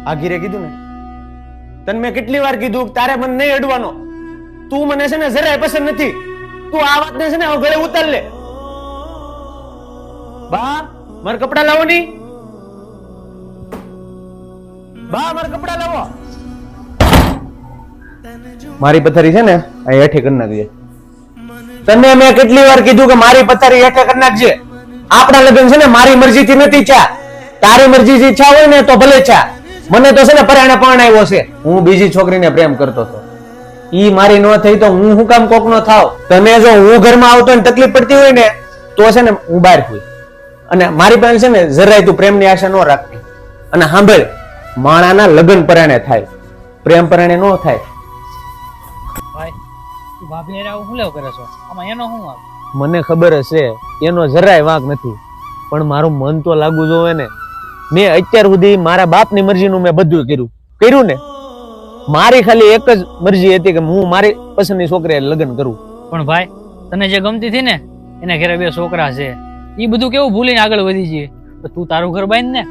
આ ઘીરે કીધું ને, તને મેં કેટલી વાર કીધું કે તારે મને નહીં અડવાનો. તું મને છે ને જરાય પસંદ નથી. તું આ વાતને છે ને હવે ગળે ઉતાર લે. બા મારા કપડા લાવો ની. બા મારા કપડા લાવો. મારી પથારી છે ને આ હેઠે કરી નાખજે. તને મેં કેટલી વાર કીધું કે મારી પથારી હેઠે કરી નાખજે. આપણા લગ્ન છે ને મારી મરજીથી નથી ચા. તારી મરજીથી ઈચ્છા હોય ને તો ભલે ચા. મને તો છે ને પરાણે પરણાવ્યો છે. હું બીજી છોકરીને પ્રેમ કરતો હતો. ઈ મારી નો થઈ તો હું શું કામ કોક નો થાવ? તને જો હું ઘરમાં આવતો ને તકલીફ પડતી હોય ને તો છે ને હું બહાર હોય. અને મારી પાસે છે ને જરાય તું પ્રેમની આશા ન રાખતી. અને સાંભળ, માણાના લગ્ન પરાણે થાય, પ્રેમ પરાણે ન થાય. ભાઈ તું ભાભી હારે આવું શું લેવ કરે છો? આમાં એનો શું વાંક? મને ખબર હશે એનો જરાય વાંક નથી, પણ મારું મન તો લાગુ જોવે ને. મેં અત્યાર સુધી મારા બાપની મરજીનું મેં બધું કર્યું ને. મારી ખાલી એક જ મરજી હતી કે હું મારી પસંદની છોકરી લગ્ન કરું. પણ ભાઈ તને જે ગમતી હતી ને એના ઘરે 2 છોકરા છે. એ બધું કેવું ભૂલીને આગળ વધી જઈએ. તો તું તારું ઘર બાંધ ને.